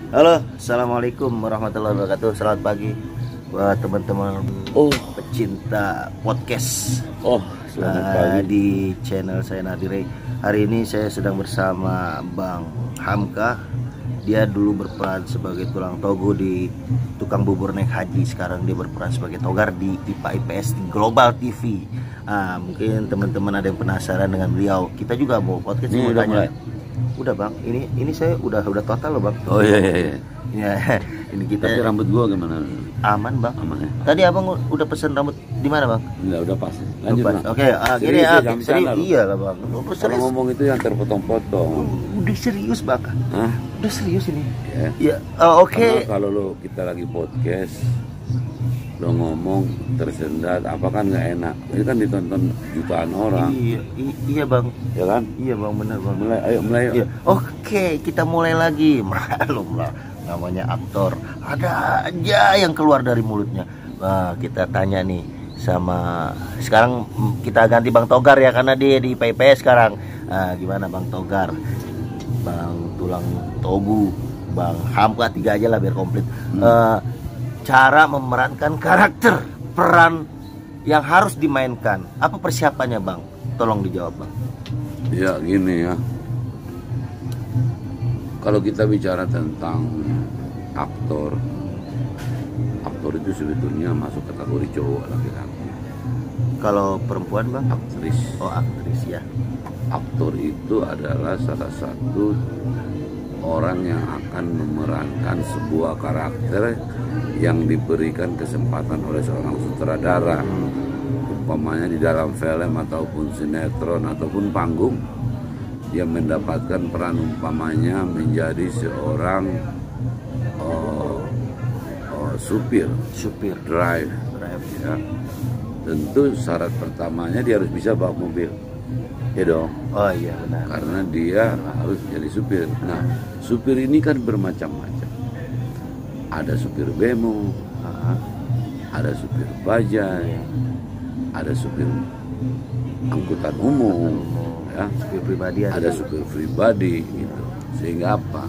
Halo, assalamualaikum warahmatullahi wabarakatuh. Selamat pagi buat teman-teman pecinta podcast. Selamat pagi di channel saya Nadire. Hari ini saya sedang bersama Bang Hamka. Dia dulu berperan sebagai tulang togo di Tukang Bubur Naik Haji. Sekarang dia berperan sebagai togar di IPA IPS di Global TV. Mungkin teman-teman ada yang penasaran dengan beliau. Kita juga mau podcast ini udah mulai. Udah Bang, ini saya udah total loh Bang. Oh iya. Ya, ini kita. Tapi rambut gua gimana? Aman Bang. Aman ya. Tadi Abang udah pesen rambut di mana Bang? Enggak, udah pas. Lanjut Bang. Oke, gini ya. Serius iya lah Bang. Kalau ngomong itu yang terpotong-potong. Udah serius Bang. Hah? Udah serius ini. Ya. Ya, oke. Kalau kita lagi podcast, lo ngomong tersendat, apa kan nggak enak. Ini kan ditonton jutaan orang. Iya Bang. Ya kan? Iya Bang, benar Bang. Mulai. Iya. Oke, kita mulai lagi. Malum lah, namanya aktor. Ada aja yang keluar dari mulutnya. Nah, kita tanya nih sama, sekarang kita ganti Bang Togar ya, karena dia di PPS sekarang. Gimana Bang Togar? Bang Tulang Togu, Bang Hamka, 3 aja lah biar komplit. Cara memerankan karakter peran yang harus dimainkan, apa persiapannya Bang? Tolong dijawab Bang. Ya gini ya, kalau kita bicara tentang aktor itu sebetulnya masuk kategori cowok laki-laki. Kalau perempuan Bang? Aktris. Oh, aktris ya. Aktor itu adalah salah satu orang yang akan memerankan sebuah karakter yang diberikan kesempatan oleh seorang sutradara, umpamanya di dalam film ataupun sinetron ataupun panggung. Dia mendapatkan peran umpamanya menjadi seorang supir drive ya. Tentu syarat pertamanya dia harus bisa bawa mobil. Ya dong. Oh iya benar. Karena dia harus jadi supir. Nah, supir ini kan bermacam-macam. Ada supir bemo, ada supir bajai, ada supir angkutan umum, ya. Supir pribadi ada supir pribadi gitu. Sehingga apa?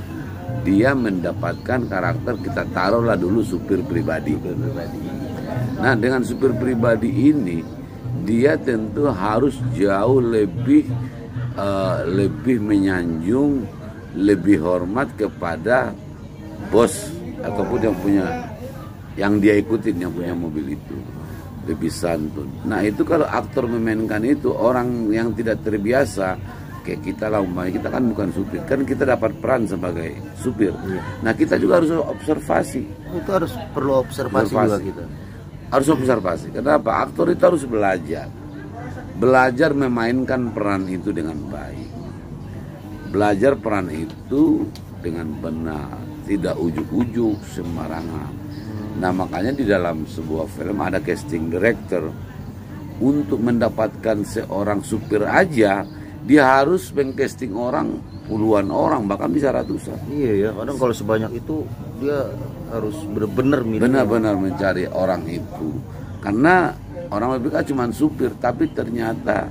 Dia mendapatkan karakter, kita taruhlah dulu supir pribadi. Nah, dengan supir pribadi ini dia tentu harus jauh lebih menyanjung, lebih hormat kepada bos ataupun yang dia ikutin, yang punya mobil itu, lebih santun. Nah itu kalau aktor memainkan itu, orang yang tidak terbiasa kayak kita lah, umpamanya kita kan bukan supir, kan kita dapat peran sebagai supir. Nah kita juga harus observasi. Itu harus perlu observasi juga kita. Harus observasi. Kenapa? Aktor itu harus belajar memainkan peran itu dengan baik, belajar peran itu dengan benar, tidak ujuk-ujuk sembarangan. Nah makanya di dalam sebuah film ada casting director. Untuk mendapatkan seorang supir aja dia harus mengcasting orang puluhan orang, bahkan bisa ratusan. Iya ya, kadang kalau sebanyak itu dia harus benar-benar mencari orang itu. Karena orang berpikir cuma supir, tapi ternyata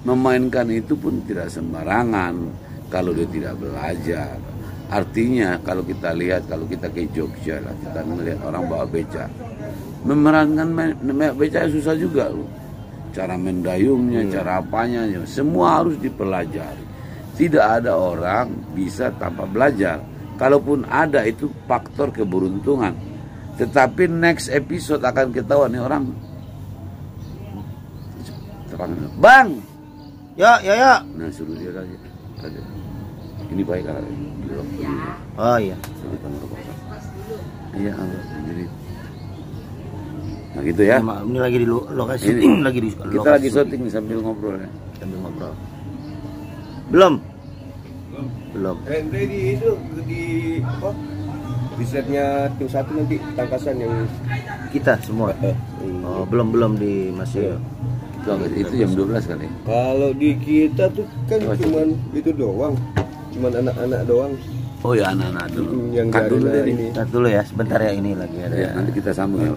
memainkan itu pun tidak sembarangan kalau dia tidak belajar. Artinya kalau kita lihat, kalau kita ke Jogja lah, kita melihat orang bawa beca, memerankan beca susah juga loh. Cara mendayungnya, cara apanya, semua harus dipelajari. Tidak ada orang bisa tanpa belajar. Kalaupun ada, itu faktor keberuntungan. Tetapi next episode akan ketahuan nih orang. Bang, ya. Nah suruh dia lagi. Ini baik kan? Oh iya. Iya, jadi. Nah gitu ya. Ini lagi di lokasi syuting, kita lagi syuting sambil ngobrol ya. Belum. Di risetnya tim 1 nanti tangkasan yang kita semua. Oh, belum di masih. Itu jam 12 kali. Kalau di kita tuh kan cuman itu doang. Cuman anak-anak doang. Oh ya, anak-anak dulu. Yang dulu ini. Cut dulu ya, sebentar ya, ini lagi ada. Ya, nanti kita sambung ya.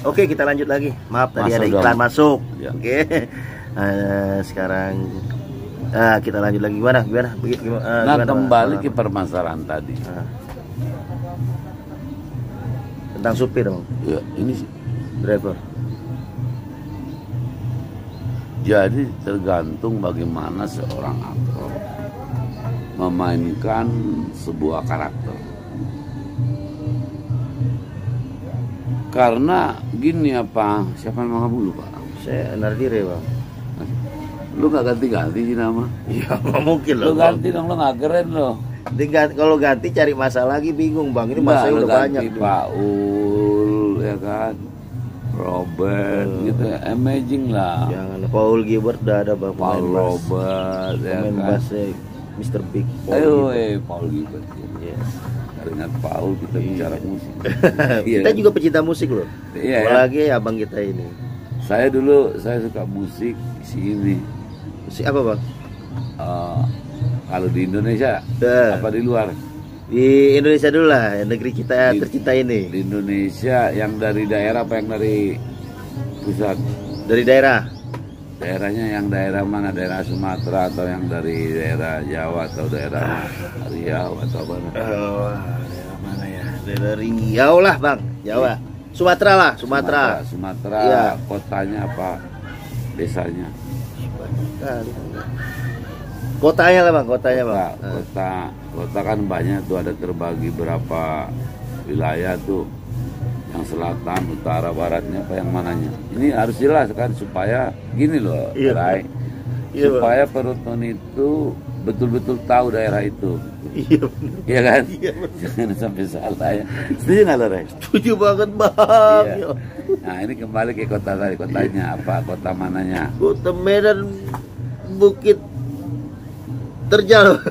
Oke, kita lanjut lagi. Maaf tadi Masuk ada dong. iklan masuk. Ya. Oke. Sekarang kita lanjut lagi. Gimana? Nah, kembali ke permasalahan tadi. Tentang supir, Bang. Ya, ini sih. Driver. Jadi tergantung bagaimana seorang aktor memainkan sebuah karakter. Karena gini apa? Siapa nama kamu lupa? Saya Nardire, Bang. Lu gak ganti-ganti sih nama? Iya, nggak mungkin Lu loh. ganti dong, lu gak keren loh. Kalau ganti cari masalah lagi bingung, Bang. Ini Enggak, masalahnya lu udah banyak. ganti Paul, ya kan? Robert, gitu ya. Amazing lah. Jangan Paul Gilbert udah ada, Bang. Paul Pemain bass. Robert, ya Pemain kan? bassnya Mr. Big. Paul Ayo, Gilbert. Paul Gilbert. Yes. Ingat Paul, kita bicara musik. Kita juga pecinta musik loh. Iya, ya. Apalagi abang kita ini. Saya dulu suka musik di sini. Musik apa, Bang? Kalau di Indonesia, Dah. apa di luar? Di Indonesia dulu lah, negeri kita tercinta ini. Di Indonesia yang dari daerah apa yang dari pusat? Dari daerah. Daerahnya yang daerah mana? Daerah Sumatera atau yang dari daerah Jawa atau daerah Riau atau apa? Daerah mana ya? Daerah Riau lah, Bang. Jawa. Sumatera lah, Sumatera. Sumatera, Iya. kotanya apa? Desanya? Kotanya lah, Bang, kotanya, Bang. Kota kan banyak tuh, ada terbagi berapa wilayah tuh, yang selatan, utara, baratnya apa yang mananya. Ini harus jelas kan supaya gini loh, Iya. Rai. Iya, Supaya penonton itu betul-betul tahu daerah itu. Iya, Iya kan? Iya, Jangan sampai salah ya. Setuju nggak lo, Rai? setuju banget, Bang. Iya. Nah, ini kembali ke kota tadi. Kotanya apa? Kota mananya? Kota Medan, Bukit Terjal.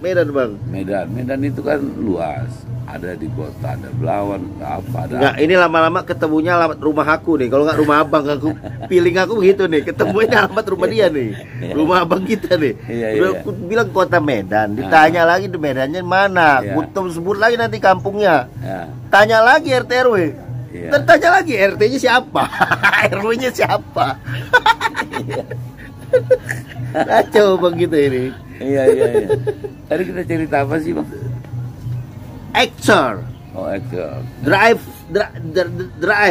Medan, Bang. Medan itu kan luas. Ada di kota, ada Belawan, ada Enggak, ini lama-lama ketemunya alamat rumah aku nih. Kalau nggak rumah abang, aku feeling aku begitu nih. Ketemunya alamat rumah dia nih. Rumah abang kita nih. Iya, Udah iya. aku bilang kota Medan. Ditanya lagi di Medannya mana. Iya. Aku sebut lagi nanti kampungnya. Ya. Tanya lagi RT RW. Iya. Dan tanya lagi RT-nya siapa? RW-nya siapa? Kacau bang kita ini. Iya. Tadi kita cerita apa sih, Bang? Actor, Oh, aktor. drive.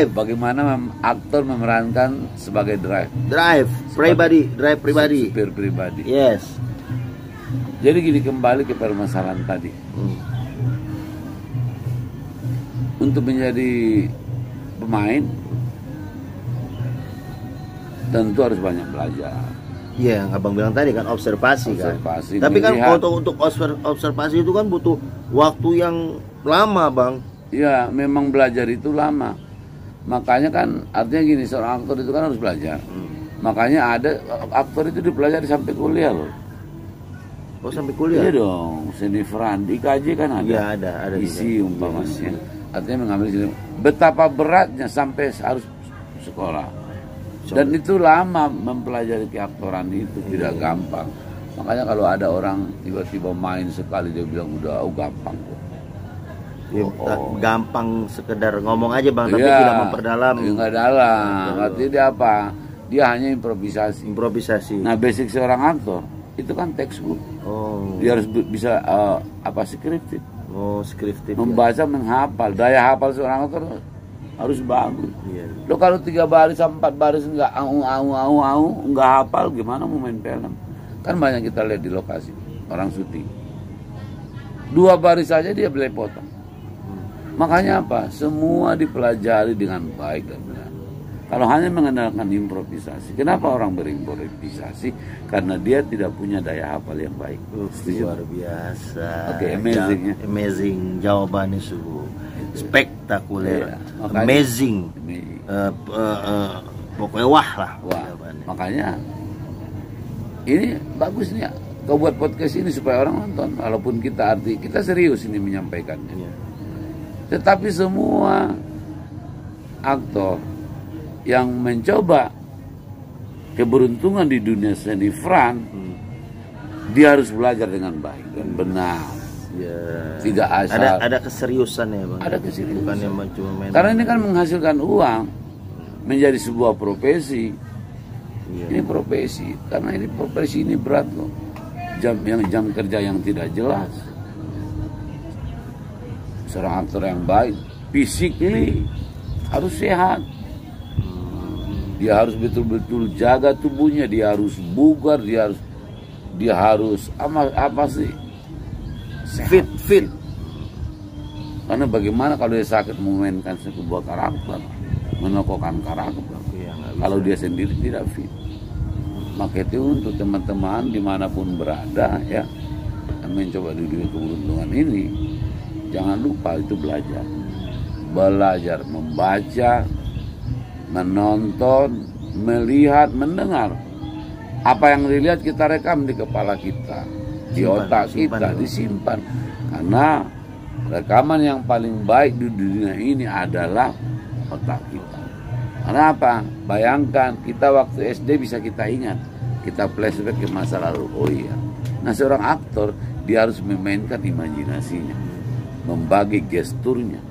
Bagaimana aktor memerankan sebagai Drive pribadi. supir pribadi. Yes. Jadi gini, kembali ke permasalahan tadi. Untuk menjadi pemain tentu harus banyak belajar. Iya, yang abang bilang tadi kan observasi kan. Observasi, Tapi kan melihat. untuk observasi itu kan butuh waktu yang lama, Bang. Ya, memang belajar itu lama. Makanya kan artinya gini, seorang aktor itu kan harus belajar. Makanya ada aktor itu dipelajari sampai kuliah loh. Oh, sampai Iya kuliah. dong, seni peran di IKJ kan ada. Iya, ada Isi juga. umpamanya. Artinya mengambil sini. Betapa beratnya sampai harus sekolah. Dan itu lama mempelajari keaktoran itu, tidak gampang. Makanya kalau ada orang tiba-tiba main sekali dia bilang udah gampang kok. Ya, gampang sekedar ngomong aja, Bang, tapi Iya, tidak memperdalam. Enggak dalam. Artinya dia apa? Dia hanya improvisasi. Nah, basic seorang aktor itu kan textbook. Oh. Dia harus bisa scripted. Oh, scripted. Membaca, menghafal. Daya hafal seorang aktor harus bagus. Iya. Lo kalau 3 baris sampai 4 baris enggak enggak hafal, gimana mau main film? Kan banyak kita lihat di lokasi orang syuting. 2 baris saja dia belepotan. Makanya apa? Semua dipelajari dengan baik dan benar. Kalau hanya mengandalkan improvisasi, kenapa orang berimprovisasi? Karena dia tidak punya daya hafal yang baik. Luar biasa. Oke, amazing ya. Amazing jawabannya sungguh spektakuler. Iya, makanya- Amazing. Pokoknya wah lah. Wah, jawabannya. makanya ini bagus nih, kau buat podcast ini supaya orang nonton. Walaupun kita serius ini menyampaikannya. Iya. Tetapi semua aktor yang mencoba keberuntungan di dunia seni peran, dia harus belajar dengan baik dan benar. Ya. Tidak asal. Ada keseriusan ya bang. Ada keseriusan. Bukan yang cuma main. Karena ini kan menghasilkan uang, menjadi sebuah profesi. Iya. Ini profesi, karena ini profesi ini berat loh. Jam kerja yang tidak jelas. Seorang aktor yang baik, physically harus sehat. Dia harus betul-betul jaga tubuhnya, dia harus bugar, dia harus apa sih? Sehat, Fit. Karena bagaimana kalau dia sakit memainkan sebuah karakter, menokohkan karakter, kalau dia sendiri tidak fit. Maka itu untuk teman-teman dimanapun berada ya, yang mencoba di dunia keberuntungan ini, jangan lupa itu belajar membaca, menonton, melihat, mendengar. Apa yang dilihat kita rekam di kepala kita, di otak kita, disimpan. Karena rekaman yang paling baik di dunia ini adalah otak kita. Karena apa? Bayangkan kita waktu SD bisa kita ingat, kita flashback ke masa lalu. Oh iya. Nah seorang aktor dia harus memainkan imajinasinya, membagi gesturnya,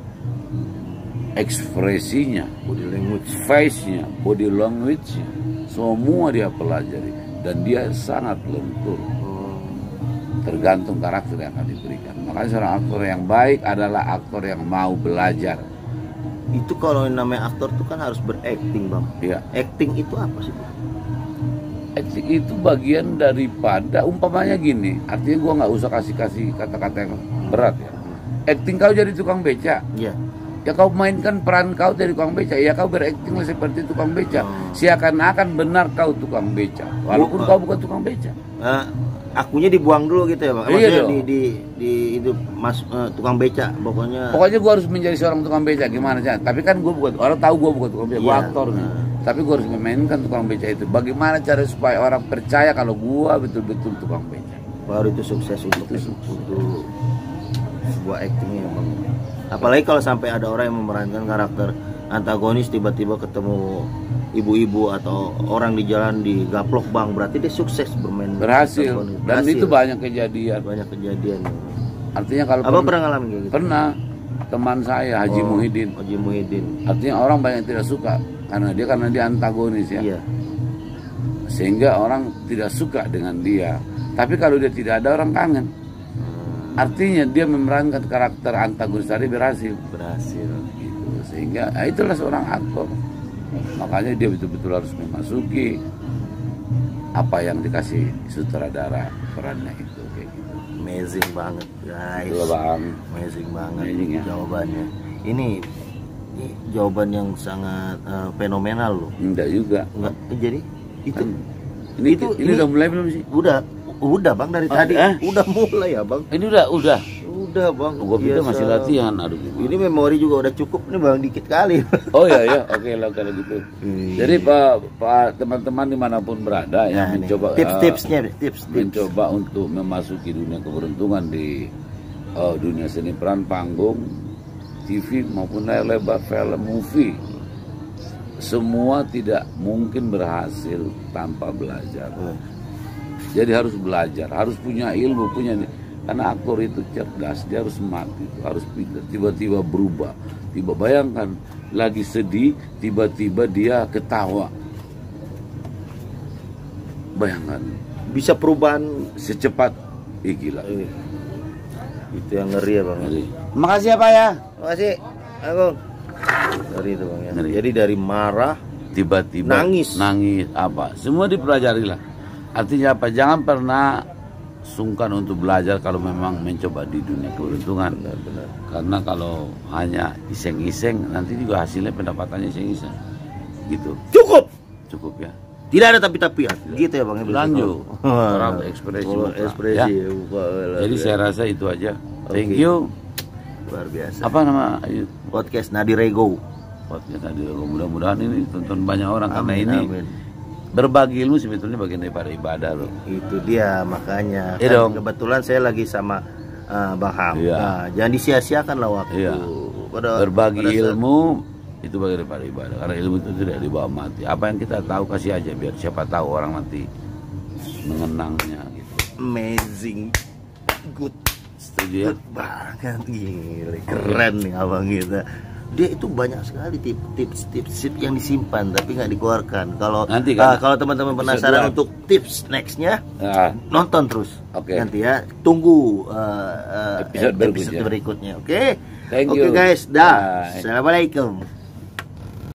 ekspresinya, Body language. face-nya, body language-nya, semua dia pelajari dan dia sangat lentur. Tergantung karakter yang akan diberikan. Makanya seorang aktor yang baik adalah aktor yang mau belajar. Itu kalau yang namanya aktor tuh kan harus berakting bang. Iya. Acting itu apa sih bang? Acting itu bagian daripada, umpamanya gini, artinya gua nggak usah kasih kata-kata yang berat ya. Acting kau jadi tukang beca, Iya. ya kau mainkan peran kau jadi tukang beca, ya kau berakting seperti tukang beca. Seakan-akan benar kau tukang beca, walaupun kau bukan tukang beca. Akunya dibuang dulu gitu ya bang. Iya Maksudnya dong. di itu tukang beca pokoknya. Pokoknya gua harus menjadi seorang tukang beca gimana sih? Tapi kan gua bukan, orang tahu gua bukan tukang beca, gua Iya. aktor nih. Tapi gua harus memainkan tukang beca itu. Bagaimana cara supaya orang percaya kalau gua betul-betul tukang beca? Baru itu sukses untuk sebuah actingnya bang. Apalagi kalau sampai ada orang yang memerankan karakter antagonis, tiba-tiba ketemu ibu-ibu atau orang di jalan digaplok bang, berarti dia sukses Berhasil. Dan Berhasil. itu banyak kejadian. Banyak kejadian. Artinya kalau Apa pernah ngalamin kayak gitu? pernah teman saya Haji Muhyiddin. Haji Muhyiddin. Artinya orang banyak tidak suka karena dia antagonis ya. Iya. Sehingga orang tidak suka dengan dia. Tapi kalau dia tidak ada, orang kangen. Artinya dia memerankan karakter antagonis tadi berhasil. Gitu. Sehingga itulah seorang aktor. Makanya dia betul-betul harus memasuki apa yang dikasih sutradara perannya itu kayak gitu. Amazing banget guys. Betul bang. Amazing banget Amazing, ya. jawabannya. Ini jawaban yang sangat fenomenal loh. Enggak juga. Enggak, jadi itu Ini udah mulai belum sih? udah bang dari tadi. Udah mulai ya bang. Ini udah. Udah bang. Gua pikir Biasa. masih latihan. Aduh. Ini memori juga udah cukup nih bang, dikit kali. Oh ya, oke lah kalau gitu. Jadi Pak teman-teman dimanapun berada yang mencoba tips-tipsnya, mencoba untuk memasuki dunia keberuntungan di dunia seni peran panggung, TV maupun layar lebar, film, movie, semua tidak mungkin berhasil tanpa belajar. Jadi harus belajar, harus punya ilmu, karena aktor itu cerdas, dia harus smart, harus pintar, tiba-tiba berubah. Bayangkan lagi sedih, tiba-tiba dia ketawa. Bayangkan Bisa perubahan secepat, gila. itu yang ngeri ya bang. Makasih ya Pak ya. Makasih Agung. Dari itu bang ya. Ngeri. Jadi dari marah Tiba-tiba nangis apa, semua dipelajari lah. Artinya apa? Jangan pernah sungkan untuk belajar kalau memang mencoba di dunia keberuntungan. benar. Karena kalau hanya iseng-iseng, nanti juga hasilnya pendapatannya iseng-iseng. Gitu. Cukup ya. Tidak ada tapi-tapian. Gitu ya bang. Lanjut. Orang ekspresi. Ekspresi. Ya. Jadi saya rasa itu aja. Thank you. Luar biasa. Apa nama Podcast Nadi Rego. podcast tadi? Mudah-mudahan ini tonton banyak orang karena Amin, ini amin. berbagi ilmu sebetulnya bagian daripada ibadah loh. Itu dia makanya. Iya Kan dong. kebetulan saya lagi sama Bang Ham. Iya. Nah, jangan disia-siakan lah waktu. Iya. Berbagi ilmu itu bagian daripada ibadah. Karena ilmu itu tidak dibawa mati. Apa yang kita tahu kasih aja biar siapa tahu orang nanti mengenangnya gitu. Amazing. Good. gitu ya. banget, gile, keren nih abang kita. Dia itu banyak sekali tips yang disimpan tapi nggak dikeluarkan. Kalau Nanti kan, kalau teman-teman penasaran untuk tips nextnya, Nah, nonton terus. Oke. Nanti ya, tunggu Episode episode berikutnya. berikutnya. Oke. Thank Oke you. guys, dah. Bye. Assalamualaikum.